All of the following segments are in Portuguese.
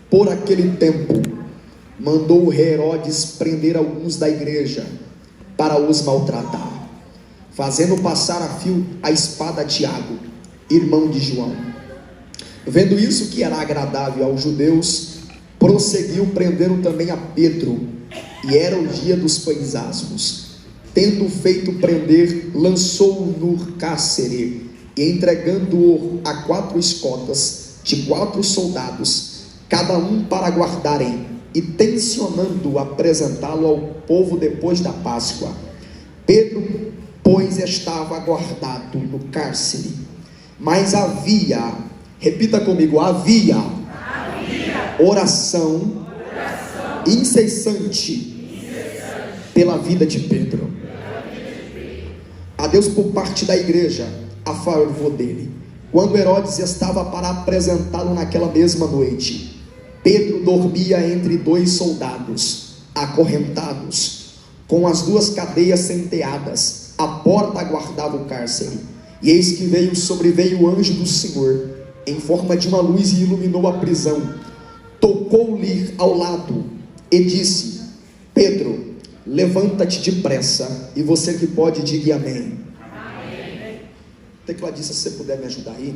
Por aquele tempo, mandou o rei Herodes prender alguns da igreja para os maltratar, fazendo passar a fio a espada a Tiago, irmão de João. Vendo isso que era agradável aos judeus, prosseguiu prendendo também a Pedro, e era o dia dos pães asmos. Tendo feito prender, lançou-o no cárcere, e entregando-o a 4 escotas de 4 soldados, cada um para guardarem, e tencionando apresentá-lo ao povo depois da Páscoa. Pedro, pois, estava guardado no cárcere, mas havia, repita comigo, havia oração incessante pela vida de Pedro. A Deus por parte da igreja a favor dele. Quando Herodes estava para apresentá-lo naquela mesma noite, Pedro dormia entre 2 soldados, acorrentados, com as 2 cadeias senteadas. A porta aguardava o cárcere. E eis que sobreveio o anjo do Senhor, em forma de uma luz, e iluminou a prisão. Tocou-lhe ao lado e disse: Pedro, levanta-te depressa. E você que pode, diga amém. Tecladista, se você puder me ajudar aí.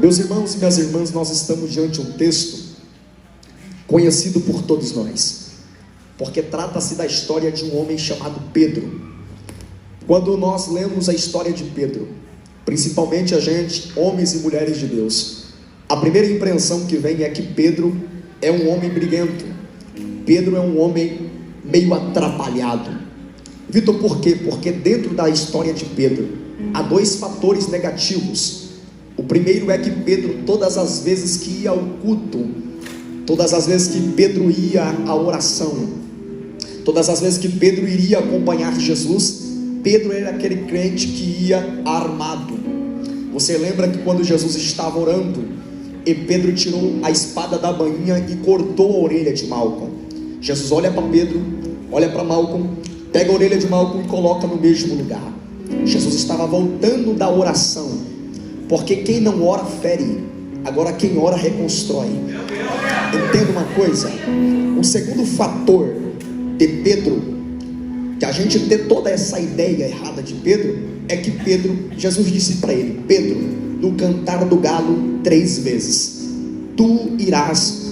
Meus irmãos e minhas irmãs, nós estamos diante de um texto conhecido por todos nós, porque trata-se da história de um homem chamado Pedro. Quando nós lemos a história de Pedro, principalmente a gente, homens e mulheres de Deus, a primeira impressão que vem é que Pedro é um homem briguento. Pedro é um homem meio atrapalhado. Vitor, por quê? Porque dentro da história de Pedro há 2 fatores negativos. O primeiro é que Pedro, todas as vezes que ia ao culto, todas as vezes que Pedro ia à oração, todas as vezes que Pedro iria acompanhar Jesus, Pedro era aquele crente que ia armado. Você lembra que quando Jesus estava orando, e Pedro tirou a espada da bainha e cortou a orelha de Malcom. Jesus olha para Pedro, olha para Malcom, pega a orelha de Malcom e coloca no mesmo lugar. Jesus estava voltando da oração, porque quem não ora fere, agora quem ora reconstrói. Entenda uma coisa, um segundo fator de Pedro, que a gente ter toda essa ideia errada de Pedro, é que Pedro, Jesus disse para ele: Pedro, no cantar do galo 3 vezes, tu irás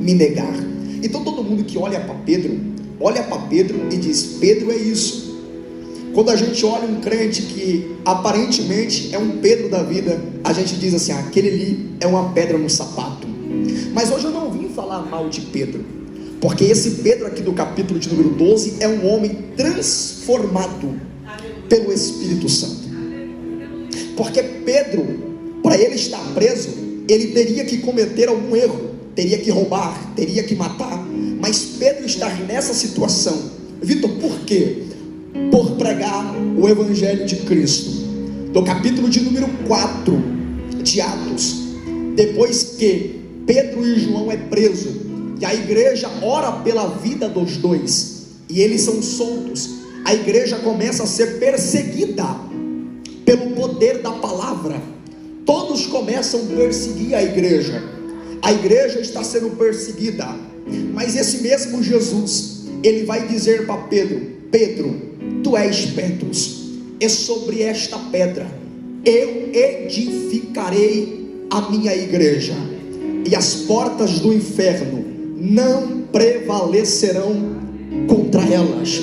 me negar. Então todo mundo que olha para Pedro e diz: Pedro é isso. Quando a gente olha um crente que aparentemente é um Pedro da vida, a gente diz assim: aquele ali é uma pedra no sapato. Mas hoje eu não vim falar mal de Pedro, porque esse Pedro aqui do capítulo de número 12 é um homem transformado pelo Espírito Santo. Porque Pedro, para ele estar preso, ele teria que cometer algum erro, teria que roubar, teria que matar. Mas Pedro está nessa situação, Vitor, por quê? Por pregar o Evangelho de Cristo. Do capítulo de número 4 de Atos, depois que Pedro e João é preso, e a igreja ora pela vida dos 2, e eles são soltos, a igreja começa a ser perseguida pelo poder da palavra. Todos começam a perseguir a igreja está sendo perseguida, mas esse mesmo Jesus, ele vai dizer para Pedro: Pedro, tu és Petrus, e sobre esta pedra eu edificarei a minha igreja, e as portas do inferno não prevalecerão contra elas.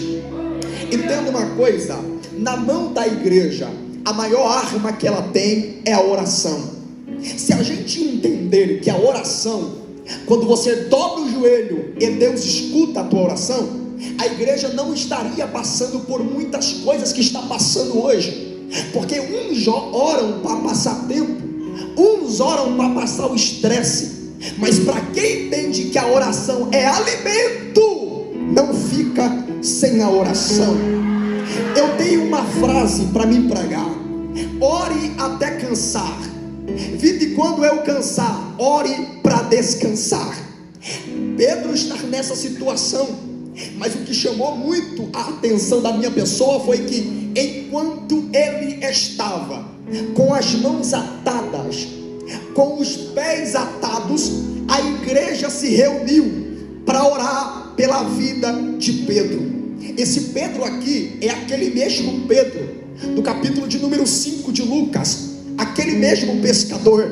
Entenda uma coisa, na mão da igreja, a maior arma que ela tem é a oração. Se a gente entender que a oração, quando você dobra o joelho e Deus escuta a tua oração, a igreja não estaria passando por muitas coisas que está passando hoje, porque uns oram para passar tempo, uns oram para passar o estresse, mas para quem entende que a oração é alimento, não fica sem a oração. Eu tenho uma frase para me pregar: ore até cansar. Vive quando eu cansar, ore para descansar. Pedro está nessa situação, mas o que chamou muito a atenção da minha pessoa foi que enquanto ele estava com as mãos atadas, com os pés atados, a igreja se reuniu para orar pela vida de Pedro. Esse Pedro aqui é aquele mesmo Pedro do capítulo de número 5 de Lucas, aquele mesmo pescador.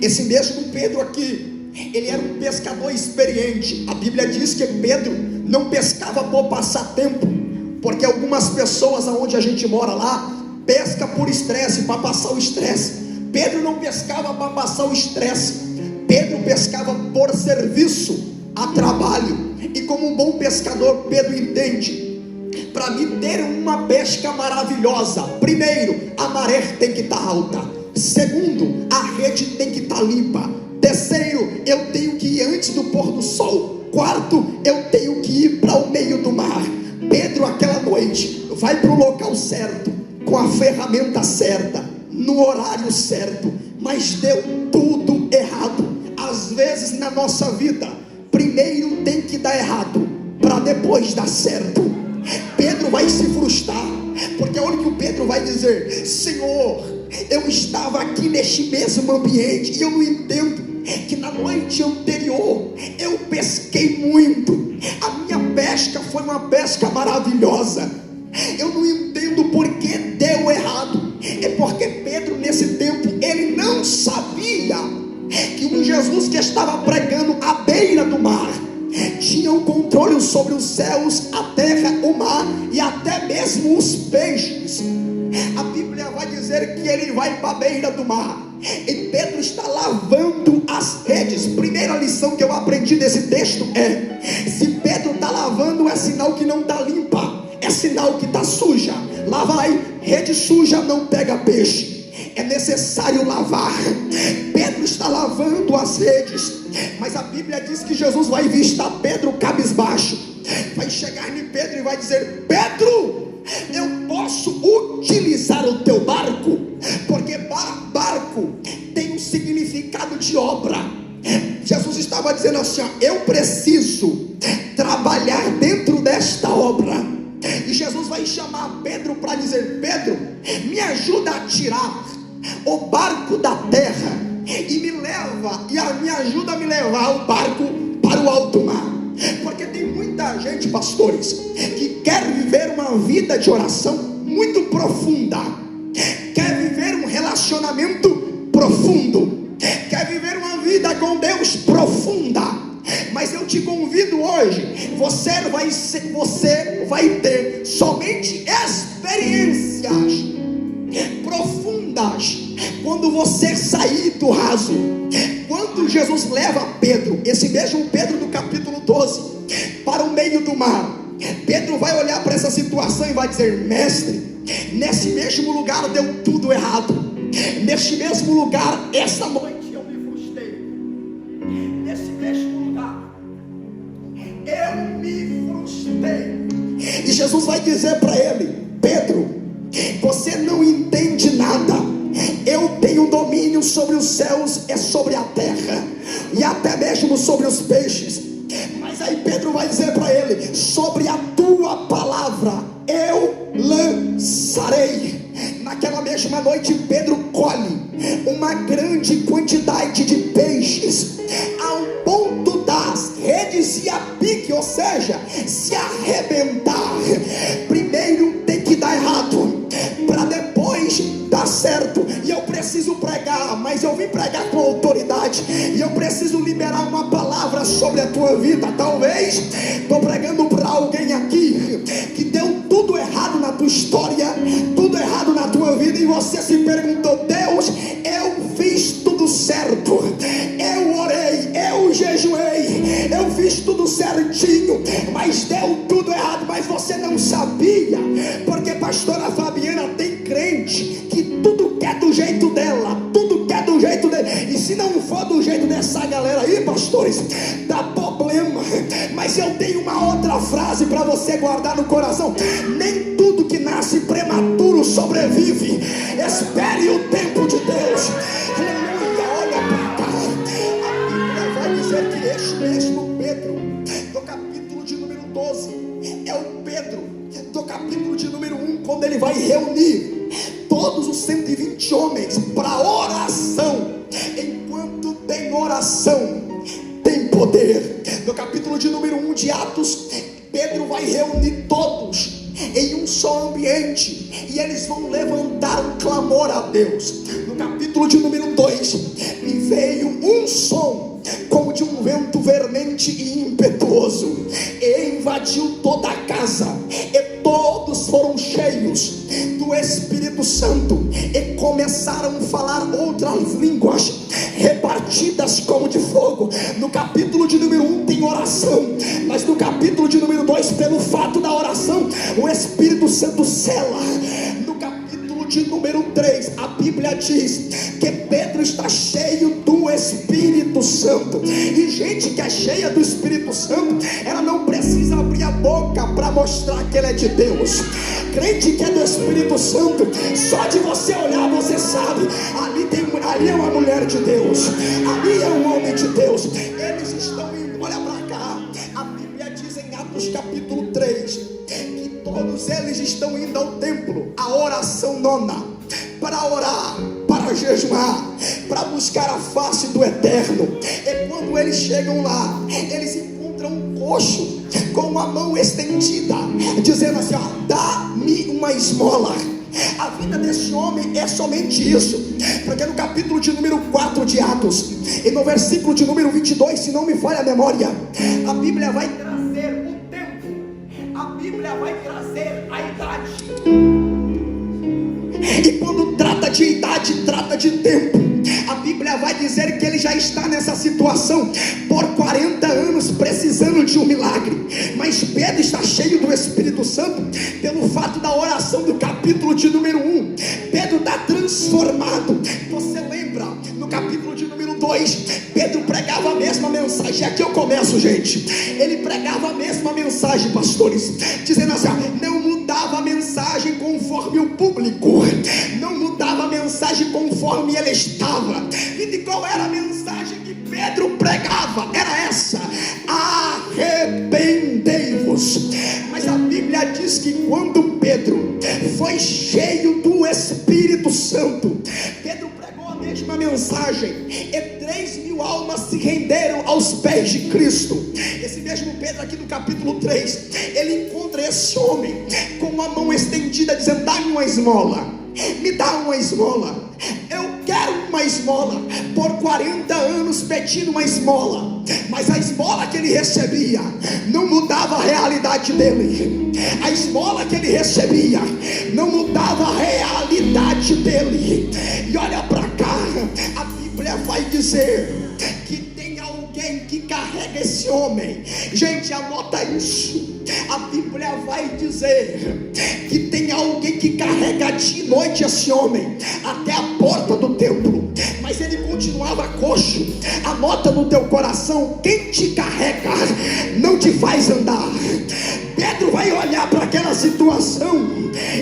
Esse mesmo Pedro aqui, ele era um pescador experiente. A Bíblia diz que Pedro não pescava por passar tempo, porque algumas pessoas aonde a gente mora lá, pesca por estresse, para passar o estresse. Pedro não pescava para passar o estresse, Pedro pescava por serviço, a trabalho. E como um bom pescador, Pedro entende: para mim ter uma pesca maravilhosa, primeiro, a maré tem que estar alta. Segundo, a rede tem que estar limpa. Terceiro, eu tenho que ir antes do pôr do sol. Quarto, eu tenho que ir para o meio do mar. Pedro aquela noite vai para o local certo, com a ferramenta certa, no horário certo, mas deu tudo errado. Às vezes na nossa vida, primeiro tem que dar errado, para depois dar certo. Pedro vai se frustrar, porque olha o que o Pedro vai dizer: Senhor, eu estava aqui neste mesmo ambiente, e eu não entendo que na noite anterior eu pesquei muito, a minha pesca foi uma pesca maravilhosa. Eu não entendo por que deu errado. É porque Pedro nesse tempo, ele não sabia que um Jesus que estava pregando à beira do mar tinha o controle sobre os céus, a terra, o mar e até mesmo os peixes. A Bíblia vai dizer que ele vai para a beira do mar e Pedro está lavando as redes. Primeira lição que eu aprendi desse texto é: se Pedro está lavando, é sinal que não está limpa, é sinal que está suja. Lá vai, rede suja não pega peixe, é necessário lavar. Pedro está lavando as redes, mas a Bíblia diz que Jesus vai visitar Pedro cabisbaixo, vai chegar em Pedro e vai dizer: Pedro, eu posso utilizar o teu barco? Porque barco tem um significado de obra. Jesus estava dizendo assim: ó, eu preciso trabalhar dentro desta obra. E Jesus vai chamar Pedro para dizer: Pedro, me ajuda a tirar o barco da terra e me ajuda a me levar o barco para o alto mar. Porque tem muita gente, pastores, que quer viver uma vida de oração muito profunda, quer viver um relacionamento profundo, quer viver uma vida com Deus profunda. Mas eu te convido hoje, você vai ter somente experiências profundas quando você sair do raso. Quando Jesus leva Pedro, esse mesmo Pedro do capítulo 12, para o meio do mar, Pedro vai olhar para essa situação e vai dizer: mestre, nesse mesmo lugar deu tudo errado, neste mesmo lugar, essa noite eu me frustrei, nesse mesmo lugar eu me frustrei. E Jesus vai dizer para ele: Pedro, você não entende nada. Eu tenho domínio sobre os céus, é sobre a terra e até mesmo sobre os peixes. Mas aí Pedro vai dizer para ele: sobre a tua palavra eu lançarei. Naquela mesma noite Pedro colhe uma grande quantidade de peixes, ao ponto das redes e a pique, ou seja, se arrebentar. Primeiro tem que dar errado, para depois dar certo. E eu preciso pregar, mas eu vim pregar com autoridade, e eu preciso liberar uma palavra sobre a tua vida. Talvez estou pregando para alguém aqui que deu tudo errado na tua história, tudo errado na tua vida, e você se perguntou: Deus, eu fiz tudo certo, eu orei, eu jejuei, eu fiz tudo certinho, mas deu tudo errado. Mas você não sabia, porque pastora Fabiana tem crente que tudo quer do jeito dela, tudo quer do jeito dele, e se não for do jeito dessa galera aí, pastores, dá problema. Mas eu tenho uma outra frase para você guardar no coração: nem tudo que nasce prematuro sobrevive. Espere o tempo de Deus. Aleluia, olha para cá. A Bíblia vai dizer que este mesmo Pedro do capítulo de número 12 é o Pedro do capítulo de número 1, quando ele vai reunir todos os 120 homens para oração. Enquanto tem oração, poder. No capítulo de número 1 de Atos, Pedro vai reunir todos em um só ambiente, e eles vão levantar um clamor a Deus. No capítulo de número 2, me veio um som como de um vento veemente e impetuoso, e invadiu toda a casa, e todos foram cheios do Espírito Santo, e começaram a falar outras línguas repartidas como de fogo. No capítulo de número 1 tem oração, mas no capítulo de número 2, pelo fato da oração, o Espírito Santo sela. No capítulo de número 3, a Bíblia diz que Pedro está cheio do Espírito Santo. E gente que é cheia do Espírito Santo, ela não precisa abrir a boca para mostrar que ela é de Deus. Crente que é do Espírito Santo, só de você olhar você sabe, ali é uma mulher de Deus, ali é um homem de Deus. Eles estão indo, olha para cá, a Bíblia diz em Atos capítulo 3, que todos eles estão indo ao templo, a oração nona, para orar, para jejuar, para buscar a face do Eterno. E quando eles chegam lá, eles encontram um coxo com a mão estendida, dizendo assim: ó, dá-me uma esmola. A vida desse homem é somente isso, porque no capítulo de número 4 de Atos, e no versículo de número 22, se não me falha a memória, a Bíblia vai trazer o tempo, a Bíblia vai trazer a idade. E quando trata de idade, trata de tempo. A Bíblia vai dizer que ele já está nessa situação por 40 anos, precisando de um milagre. Mas Pedro está cheio do Espírito Santo pelo fato da oração do capítulo de número 1. Pedro está transformado. Você lembra, no capítulo de número 2, Pedro pregava a mesma mensagem. Aqui eu começo, gente. Ele pregava a mesma mensagem, pastores, dizendo assim: não mudava a mensagem conforme o público, não mudava a mensagem conforme ele estava. E de qual era a mensagem que Pedro pregava? Era essa: arrependei-vos. Mas a Bíblia diz que quando Pedro foi cheio do Espírito Santo, Pedro pregou a mesma mensagem, e 3.000 almas se renderam aos pés de Cristo. Esse mesmo Pedro aqui no capítulo 3, ele encontra esse homem com a mão estendida, dizendo: dá-me uma esmola, me dá uma esmola. Eu quero uma esmola. Por 40 anos pedindo uma esmola, mas a esmola que ele recebia não mudava a realidade dele. A esmola que ele recebia não mudava a realidade dele. E olha para cá, a Bíblia vai dizer que tem alguém que carrega esse homem. Gente, anota isso. A Bíblia vai dizer que tem alguém que carrega de noite esse homem até a porta do templo, mas ele continuava coxo. Anota no teu coração: quem te carrega não te faz andar. Pedro vai olhar para aquela situação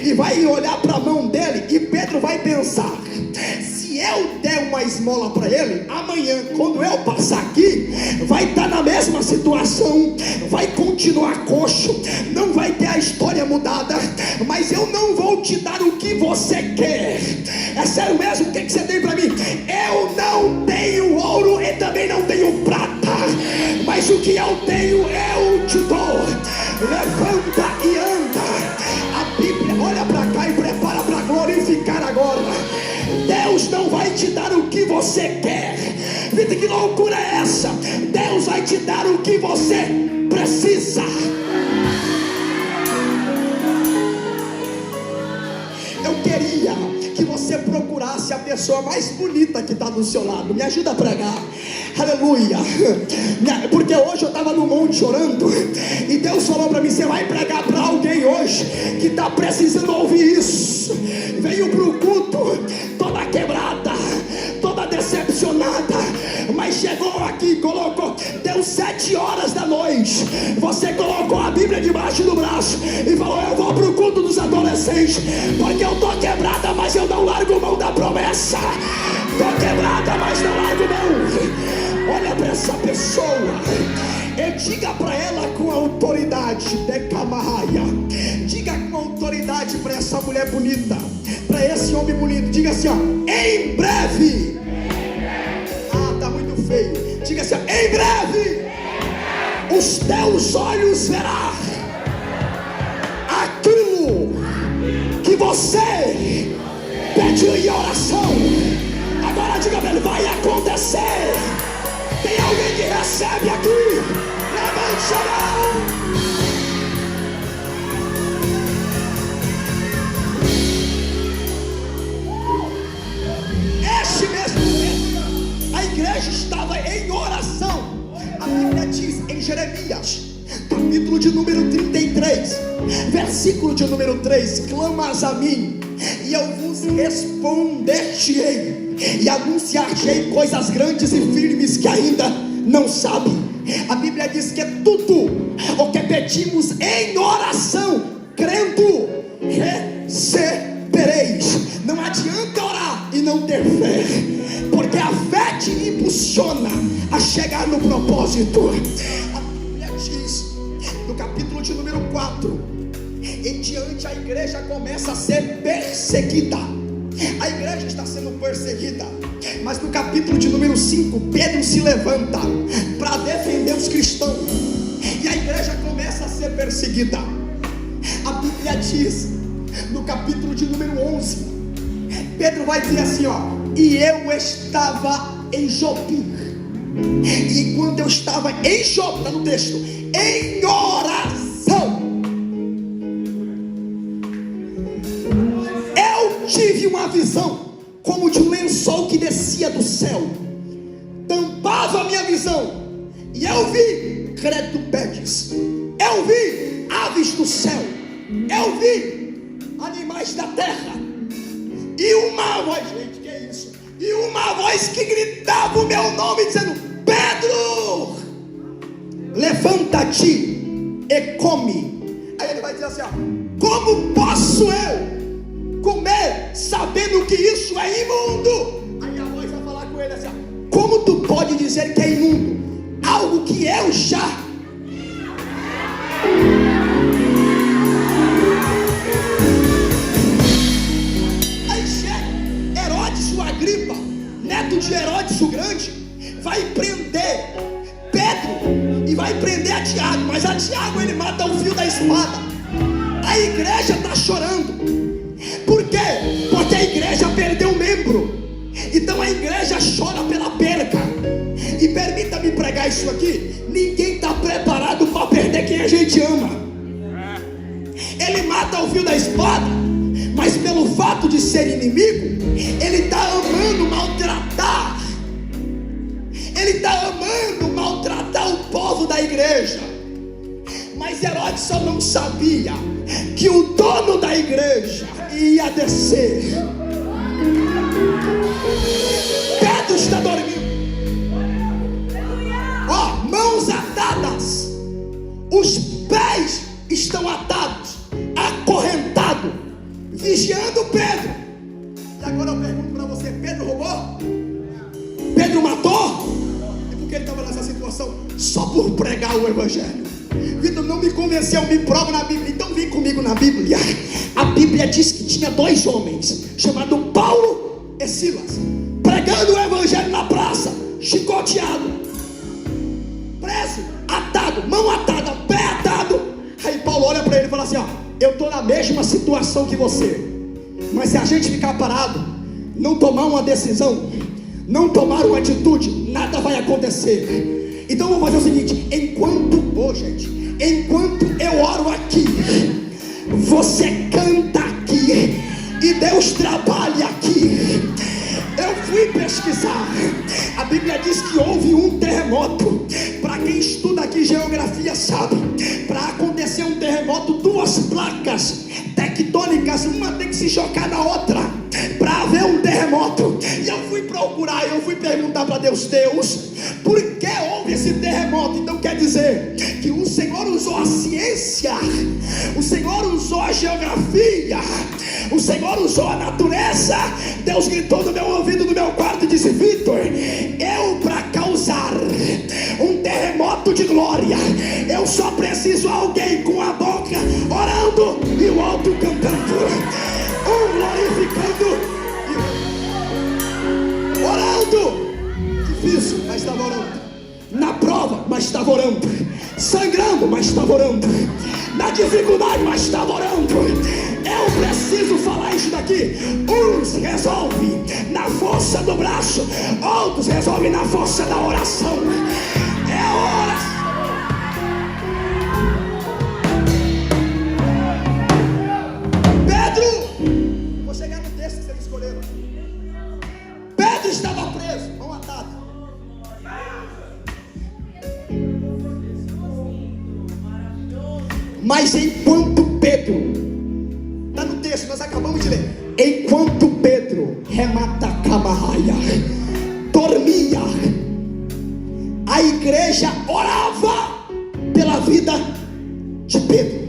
e vai olhar para a mão dele, e Pedro vai pensar: se eu der uma esmola para ele, amanhã quando eu passar aqui, vai estar na mesma situação, vai continuar coxo, não vai ter a história mudada, mas eu não vou te dar o que você quer. É sério mesmo? O que você tem para mim? Eu não tenho ouro e também não tenho prata, mas o que eu tenho eu te dou. Levanta e anda. A Bíblia, olha para cá e prepara para glorificar agora. Deus não vai te dar o que você quer. Vida, que loucura é essa? Deus vai te dar o que você precisa. Eu queria que você procurasse a pessoa mais bonita que está do seu lado. Me ajuda a pregar. Aleluia. Porque hoje eu estava no monte orando, e Deus falou para mim: você vai pregar para alguém hoje que está precisando ouvir isso. Veio para o culto toda quebrada, toda decepcionada, mas chegou aqui, colocou, deu 7 horas da noite, você colocou a Bíblia debaixo do braço e falou: eu vou para o culto dos adolescentes, porque eu estou quebrada, mas eu não largo mão da promessa. Estou quebrada, mas não largo mão. Olha para essa pessoa e diga para ela com autoridade: Decamaia. Diga com autoridade para essa mulher bonita, para esse homem bonito. Diga assim: ó, em breve. Ah, tá muito feio. Diga assim: ó, em breve. os teus olhos verão aquilo que você pediu em oração. Agora diga para ele: vai acontecer. Tem alguém que recebe aqui? Levante a mão. Este mesmo tempo, a igreja estava em oração. A Bíblia diz em Jeremias, capítulo de número 33, versículo de número 3: clamas a mim, e eu vos responder-te-ei, e anunciar-te-ei coisas grandes e firmes que ainda não sabem. A Bíblia diz que tudo o que pedimos em oração, crendo, recebereis. Não adianta orar e não ter fé, porque a fé te impulsiona a chegar no propósito. A Bíblia diz, no capítulo de número 4 em diante, a igreja começa a ser perseguida. A igreja está sendo perseguida, mas no capítulo de número 5, Pedro se levanta para defender os cristãos, e a igreja começa a ser perseguida. A Bíblia diz, no capítulo de número 11, Pedro vai dizer assim, e eu estava em Jope, e quando eu estava em Jope, está no texto, em oração, eu tive uma visão como de um lençol que descia do céu, tampava a minha visão, e eu vi quadrúpedes, eu vi aves do céu, eu vi animais da terra, e uma voz, gente, que é isso? E uma voz que gritava o meu nome, dizendo: Pedro, levanta-te e come. Aí ele vai dizer assim, como posso eu comer sabendo que isso é imundo? Aí a voz vai falar com ele assim, como tu pode dizer que é imundo algo que eu já... Aí chega Herodes, o Agripa, neto de Herodes o Grande, vai prender Pedro e vai prender a Tiago, mas a Tiago ele mata o fio da espada. A igreja está chorando. Por quê? Porque a igreja perdeu um membro. Então a igreja chora pela perca. E permita-me pregar isso aqui: ninguém está preparado para perder quem a gente ama. Ele mata o fio da espada, mas pelo fato de ser inimigo, ele está amando maltratar. Ele está amando maltratar o povo da igreja. Mas Herodes só não sabia que o dono da igreja ia descer. Pedro está dormindo, mãos atadas, os pés estão atados, acorrentado, vigiando Pedro. E agora eu pergunto para você: Pedro roubou? Pedro matou? E por que ele estava nessa situação? Só por pregar o evangelho. Vitor, não me convenceu, me prova na Bíblia. Então vem comigo na Bíblia. A Bíblia diz que tinha dois homens, chamados Paulo e Silas, pregando o evangelho na praça, chicoteado, preso, atado, mão atada, pé atado. Aí Paulo olha para ele e fala assim, eu estou na mesma situação que você, mas se a gente ficar parado, não tomar uma decisão, não tomar uma atitude, nada vai acontecer. Então vamos fazer o seguinte: enquanto eu oro aqui, você canta aqui e Deus trabalha aqui. Eu fui pesquisar, a Bíblia diz que houve um terremoto. Para quem estuda aqui geografia sabe, para acontecer um terremoto, duas placas tectônicas, uma tem que se chocar na outra para haver um terremoto. E eu fui procurar, eu fui perguntar para Deus, por que houve esse terremoto? Então quer dizer que o Senhor usou a ciência, o Senhor usou a geografia, o Senhor usou a natureza. Deus gritou no meu ouvido, no meu quarto, e disse: Vitor, eu para causar um terremoto de glória, eu só preciso alguém com a boca orando e o outro cantando, um glorificando e orando. Difícil, mas estava orando. Na prova, mas estava orando. sangrando, mas estava orando, na dificuldade, mas estava orando. Eu preciso falar isso daqui. Uns resolvem na força do braço, outros resolvem na força da oração. É oração. Pedro, vou chegar no texto que vocês escolheram. Pedro estava preso, mão atada. Mas enquanto Pedro, está no texto, nós acabamos de ler. Enquanto Pedro, remata camarraia, dormia, a igreja orava pela vida de Pedro.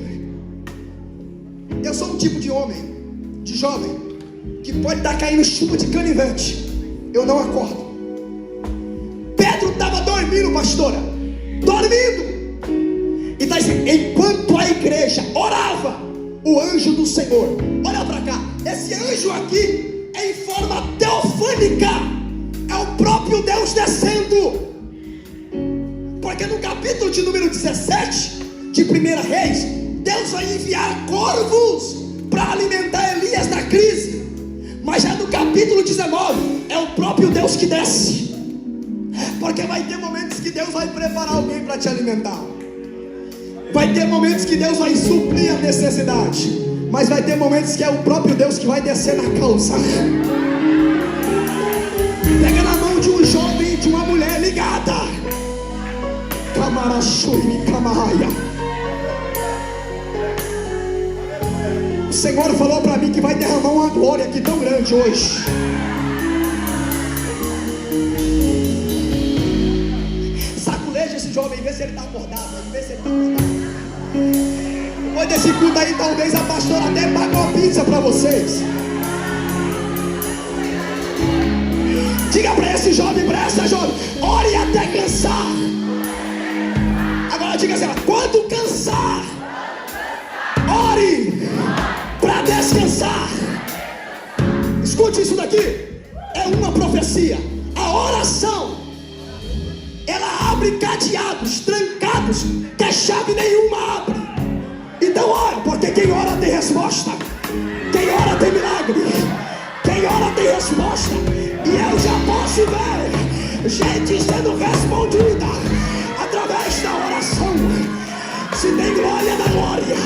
Eu sou um tipo de homem, de jovem, que pode estar caindo chuva de canivete, eu não acordo. Pedro estava dormindo, pastora, dormindo. E está dizendo, enquanto a igreja orava, o anjo do Senhor, olha para cá, esse anjo aqui é em forma teofânica, é o próprio Deus descendo. Porque no capítulo de número 17 de 1 Reis, Deus vai enviar corvos para alimentar Elias na crise. Mas já no capítulo 19 é o próprio Deus que desce. Porque vai ter momentos que Deus vai preparar alguém para te alimentar. Vai ter momentos que Deus vai suprir a necessidade, mas vai ter momentos que é o próprio Deus que vai descer na causa. Pega na mão de um jovem e de uma mulher ligada. Camarachuri camarraia. O Senhor falou para mim que vai derramar uma glória aqui tão grande hoje. Saculeja esse jovem, vê se ele está acordado. Vê se ele está acordado. Depois desse culto aí, talvez a pastora até pague uma pizza para vocês. Diga para esse jovem, para essa jovem, ore até cansar. Agora diga assim, quando cansar, ore para descansar. Escute isso daqui, é uma profecia. A oração, ela abre cadeados, trancados, que a chave nenhuma abre. Então ora, porque quem ora tem resposta. Quem ora tem milagre. Quem ora tem resposta. E eu já posso ver gente sendo respondida através da oração. Se tem glória, dá glória.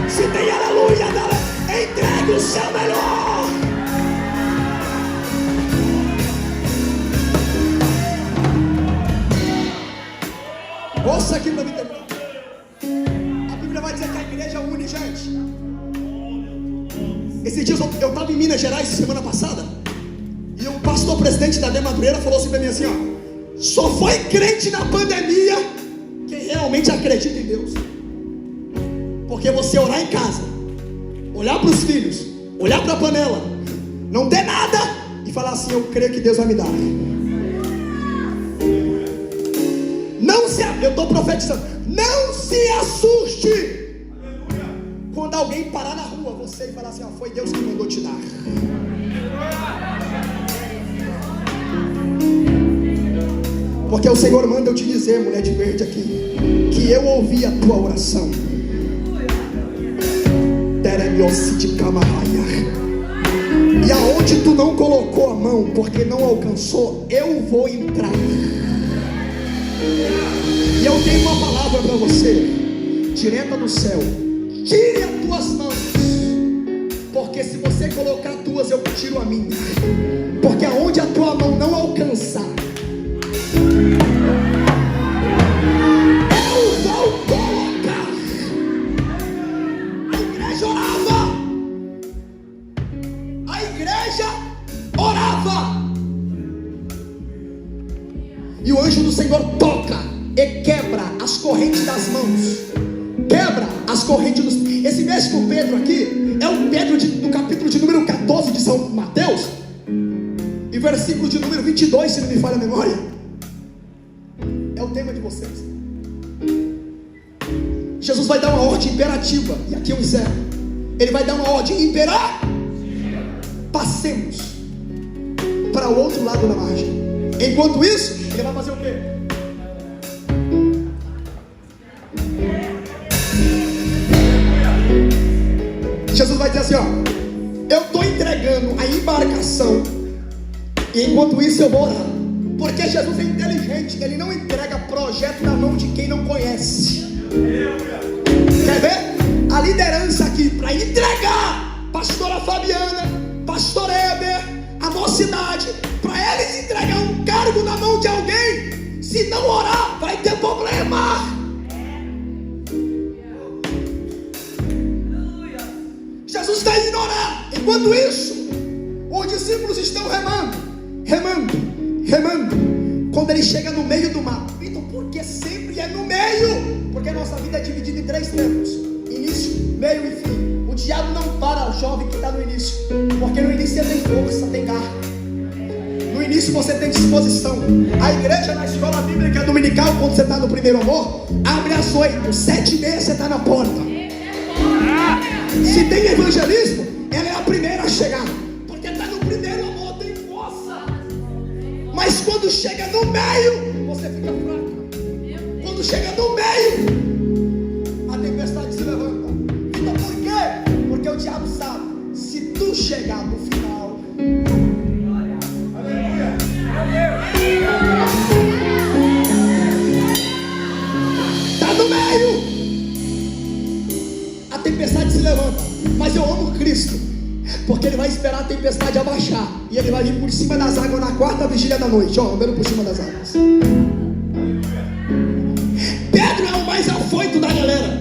Se tem aleluia, dá. Entregue o seu melhor. Ouça aqui para mim também. A Bíblia vai dizer que a igreja une, gente. Esses dias eu estava em Minas Gerais semana passada, e o pastor presidente da Madureira falou assim para mim assim, ó, só foi crente na pandemia quem realmente acredita em Deus. Porque você orar em casa, olhar para os filhos, olhar para a panela, não ter nada e falar assim, eu creio que Deus vai me dar. Eu estou profetizando, não se assuste quando alguém parar na rua você e falar assim, ó, foi Deus que mandou te dar. Porque o Senhor manda eu te dizer, mulher de verde aqui, que eu ouvi a tua oração. E aonde tu não colocou a mão, porque não alcançou, eu vou entrar. E eu tenho uma palavra para você, direta do céu. Tire as tuas mãos, porque se você colocar as tuas, eu tiro a minha. Porque aonde a tua mão não alcançar, eu vou colocar. A igreja orava. A igreja orava. E o anjo do Senhor toca e quebra as correntes das mãos. Quebra as correntes dos... Esse mesmo Pedro aqui é o Pedro do capítulo de número 14 de São Mateus, e versículo de número 22, se não me falha a memória. É o tema de vocês. Jesus vai dar uma ordem imperativa, e aqui é um zero. Ele vai dar uma ordem imperativa. Passemos para o outro lado da margem. Enquanto isso, ele vai fazer o quê? assim, ó, eu estou entregando a embarcação e enquanto isso eu vou orar. Porque Jesus é inteligente, ele não entrega projeto na mão de quem não conhece. Quer ver? A liderança aqui para entregar pastora Fabiana, pastor Heber, a mocidade, para eles entregar um cargo na mão de alguém, se não orar vai ter problema. Jesus está indo orar. Enquanto isso, os discípulos estão remando. Quando ele chega no meio do mar, Vitor, porque sempre é no meio? Porque a nossa vida é dividida em 3 tempos: início, meio e fim. O diabo não para o jovem que está no início, porque no início você tem força, tem garra. No início você tem disposição. A igreja na escola bíblica dominical, quando você está no primeiro amor, abre às 8, 7h30 você está na porta. Se tem evangelismo, ela é a primeira a chegar, porque está no primeiro amor, tem força. Mas quando chega no meio, você fica fraco. Quando chega no meio, a tempestade se levanta. Então por quê? Porque o diabo sabe, se tu chegar no final, tá no meio, a tempestade se levanta. Mas eu amo Cristo, porque ele vai esperar a tempestade abaixar e ele vai vir por cima das águas na 4ª vigília da noite, ó, andando por cima das águas. Pedro é o mais afoito da galera,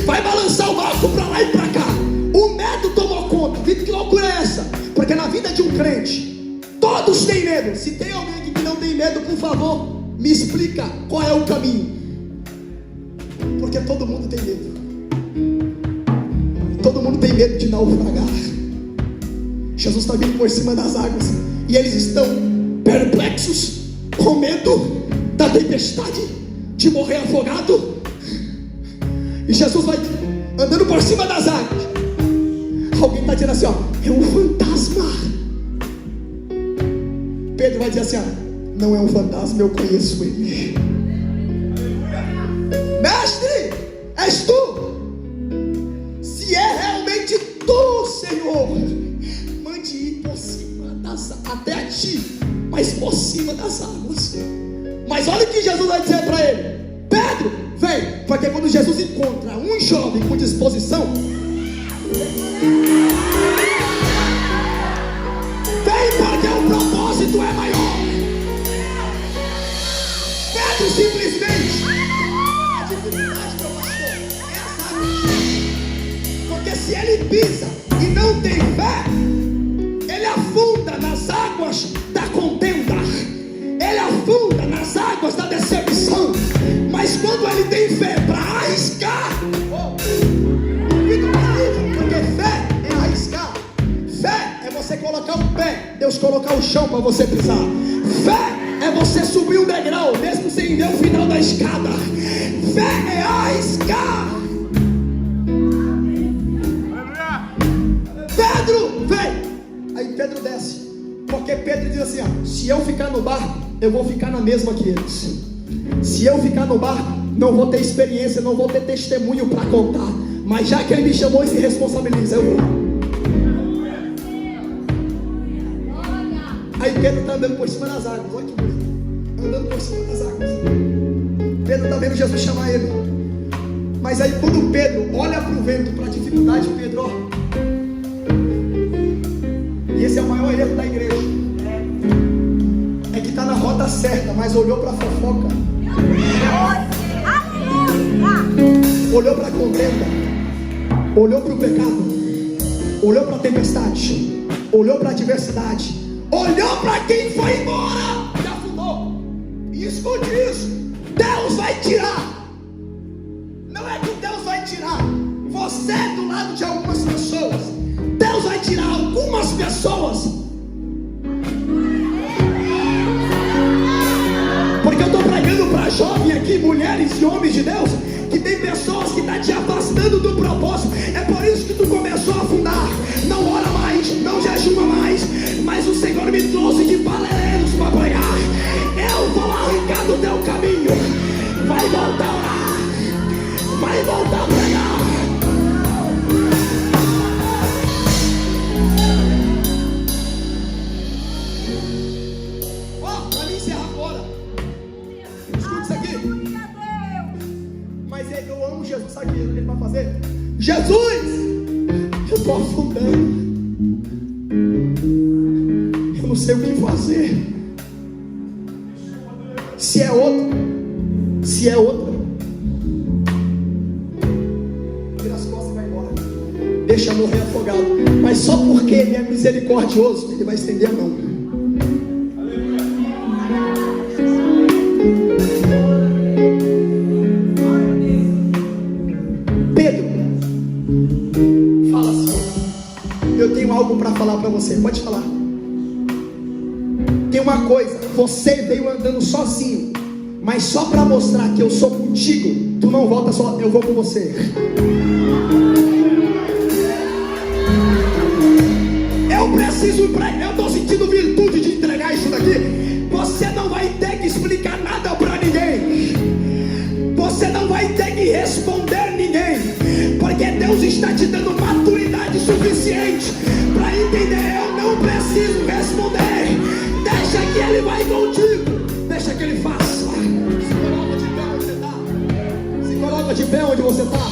vai balançar o barco pra lá e pra cá. O medo tomou conta. Vitor, que loucura é essa? Porque na vida de um crente todos têm medo. Se tem alguém aqui que não tem medo, por favor, me explica qual é o caminho. Porque todo mundo tem medo. Todo mundo tem medo de naufragar. Jesus está vindo por cima das águas e eles estão perplexos, com medo da tempestade, de morrer afogado. E Jesus vai andando por cima das águas. Alguém está dizendo assim, ó, é um fantasma. Pedro vai dizer assim, ó, não é um fantasma, eu conheço ele. Mestre, és tu? Se é realmente tu, Senhor, mande ir por cima das águas, até a ti, mas por cima das águas. Mas olha o que Jesus vai dizer para ele: Pedro, vem. Porque quando Jesus encontra um jovem com disposição, vem, porque o propósito é maior. Pedro simplesmente, a dificuldade, meu pastor, é as águas. Porque se ele pisa e não tem fé, ele afunda nas águas da contenda, ele afunda nas águas da decepção. Mas quando ele tem fé para arriscar, porque fé é arriscar. Fé é você colocar o pé, Deus colocar o chão para você pisar. Fé é você subir um degrau, mesmo sem ver o final da escada. Fé é arriscar. Pedro, vem. Aí Pedro desce, porque Pedro diz assim, ó, se eu ficar no barco, eu vou ficar na mesma que eles. Se eu ficar no barco, não vou ter experiência, não vou ter testemunho para contar. Mas já que ele me chamou e se responsabiliza, eu vou. Aí Pedro está andando por cima das águas. Olha que bonito. Andando por cima das águas. Pedro está vendo Jesus chamar ele. Mas aí quando Pedro olha para o vento, para a dificuldade, Pedro, ó, e esse é o maior erro da igreja, é que está na rota certa, mas olhou para a fofoca, olhou para a contenda, olhou para o pecado, olhou para a tempestade, olhou para a adversidade, olhou para quem foi embora e afundou. E escute isso: Deus vai tirar. Não é que Deus vai tirar você do lado de algumas pessoas. Deus vai tirar algumas pessoas. Porque eu estou pregando para jovens aqui, mulheres e homens de Deus, que tem pessoas que estão te afastando do propósito. É por isso que tu começou a afundar. Não ora mais, não jejuma mais. Mas o Senhor me trouxe de Valeiros para pregar. Eu vou arrancar do teu caminho. Vai voltar a orar, vai voltar a pregar. Jesus, sabe o que ele vai fazer? Jesus, eu estou afundando, eu não sei o que fazer. Se é outra, vira as costas e vai embora, deixa morrer afogado. Mas só porque ele é misericordioso, ele vai estender a mão. Pedro fala assim: eu tenho algo para falar para você. Pode falar. Tem uma coisa, você veio andando sozinho, mas só para mostrar que eu sou contigo, tu não volta só, eu vou com você. Eu estou sentindo virtude de entregar isso daqui. Você não vai ter que explicar nada para ninguém, você não vai ter que responder ninguém, porque Deus está te dando maturidade suficiente para entender. Eu não preciso responder, deixa que Ele vai contigo, deixa que Ele faça. Se coloca de pé onde você está, se coloca de pé onde você está.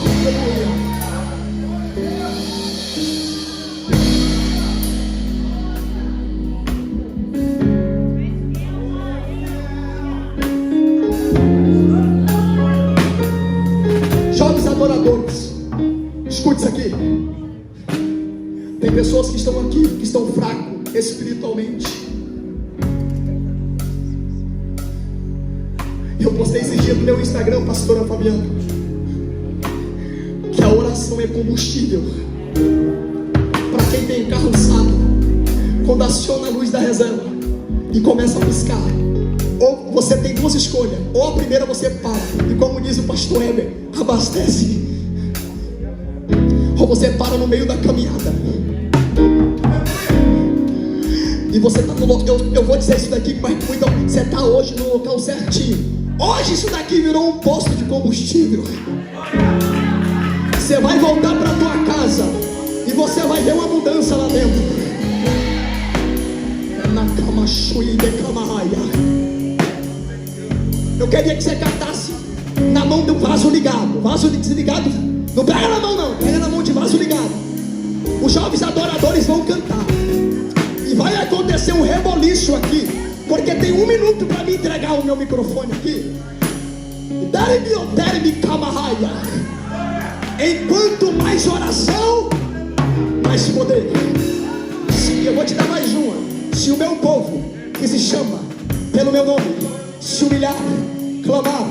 Adoradores, escute isso aqui. Tem pessoas que estão aqui, que estão fracos espiritualmente. Eu postei esse dia no meu Instagram, pastora Fabiana, que a oração é combustível para quem tem carro usado. Quando aciona a luz da reserva e começa a piscar, ou você tem duas escolhas: ou a primeira você para e, como diz o pastor Heber, abastece, ou você para no meio da caminhada e você está no local. Eu vou dizer isso daqui, mas então, você está hoje no local certinho. Hoje isso daqui virou um posto de combustível. Você vai voltar para a tua casa e você vai ver uma mudança lá dentro. Eu queria que você cantasse na mão de um vaso ligado. Vaso desligado, não pega na mão não, pega na mão de vaso ligado. Os jovens adoradores vão cantar e vai acontecer um reboliço aqui, porque tem 1 minuto para me entregar o meu microfone aqui. Enquanto mais oração, mais poder. Eu vou te dar mais uma. Se o meu povo, que se chama pelo meu nome, se humilhar, clamar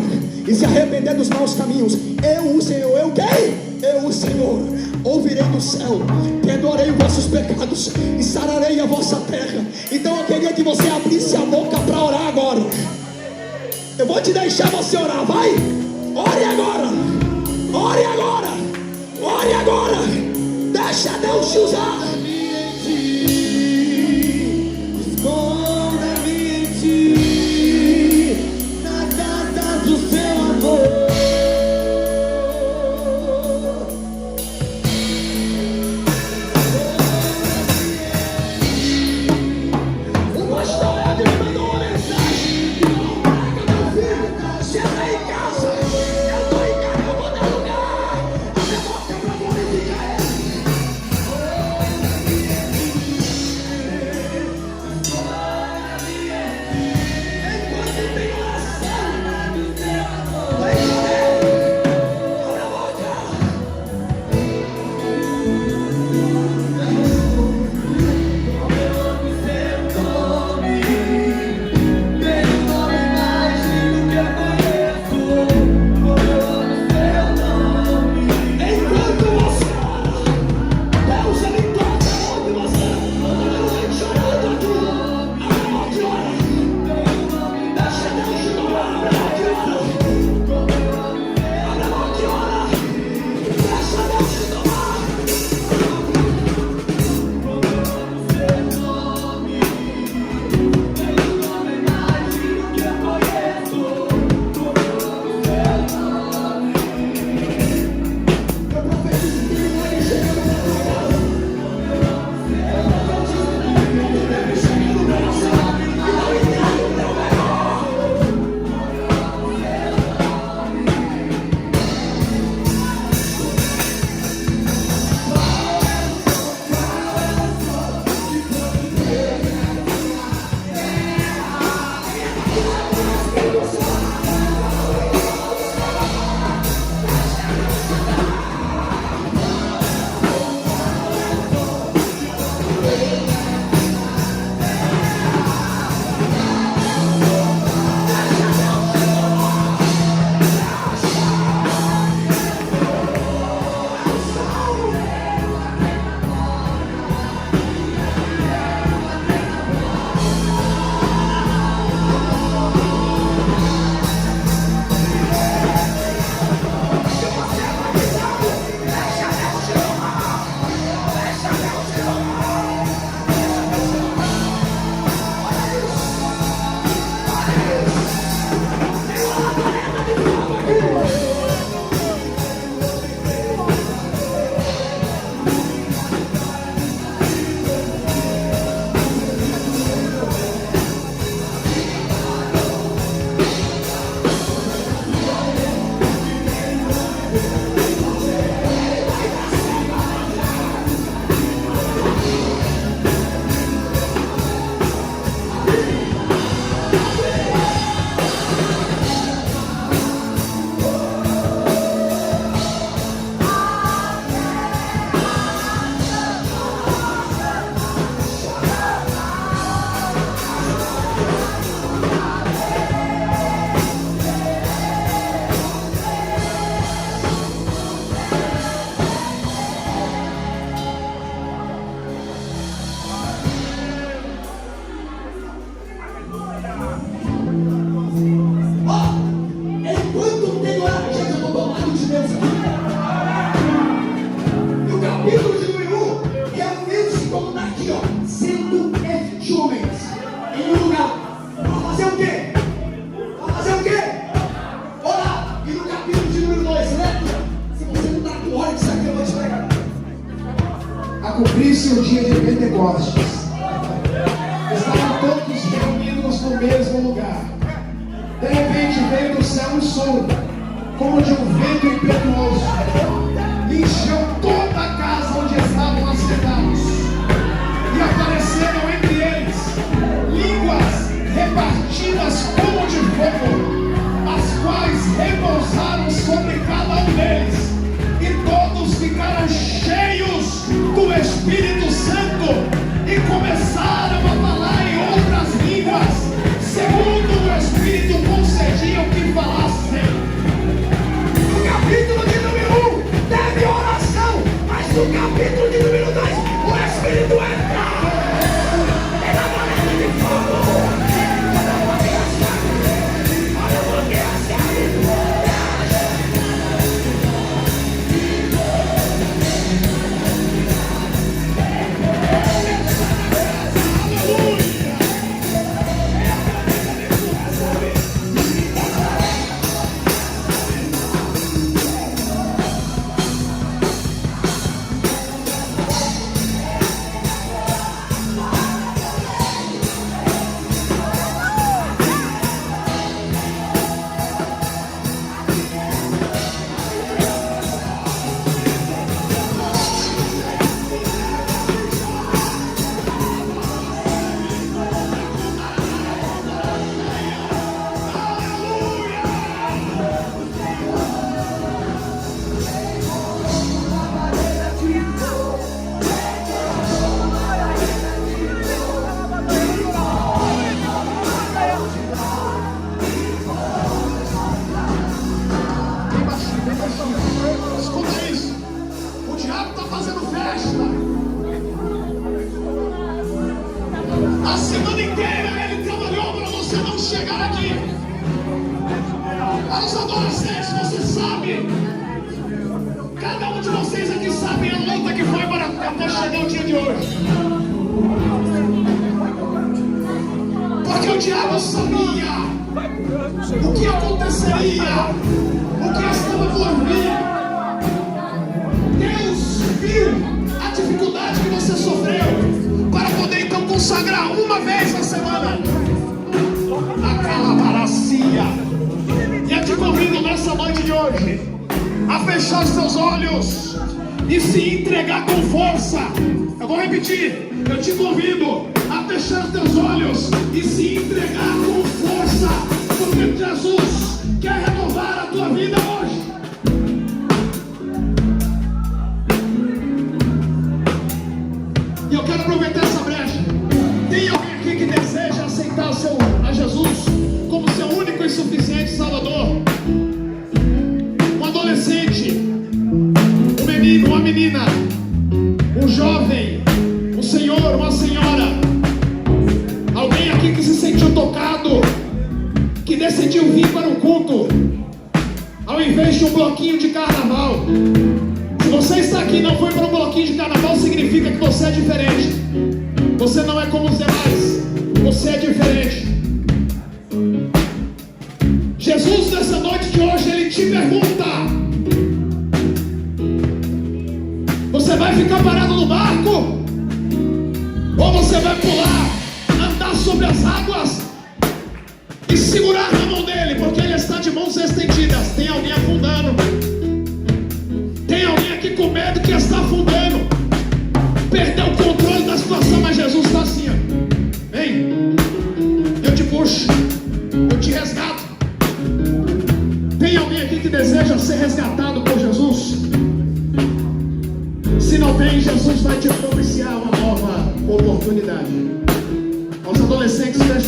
e se arrepender dos maus caminhos, eu, o Senhor, eu quem? Eu, o Senhor, ouvirei do céu, perdoarei os vossos pecados e sararei a vossa terra. Então eu queria que você abrisse a boca para orar agora. Eu vou te deixar você orar, vai. Ore agora, ore agora, ore agora. Deixa Deus te usar. cumprir-se o dia de Pentecostes. Estavam todos reunidos no mesmo lugar. De repente veio do céu um som, como de um vento impetuoso, e encheu toda a casa onde estavam assentados. E apareceram entre eles línguas repartidas como de fogo, as quais repousaram sobre cada um deles. E todos ficaram cheios do Espírito Santo e começaram a falar em outras línguas, segundo o Espírito concedia o que falassem. No capítulo de número 1 teve oração, mas no capítulo de número 2 o Espírito entra. Pela moneda de fogo. Jesus vai te provar.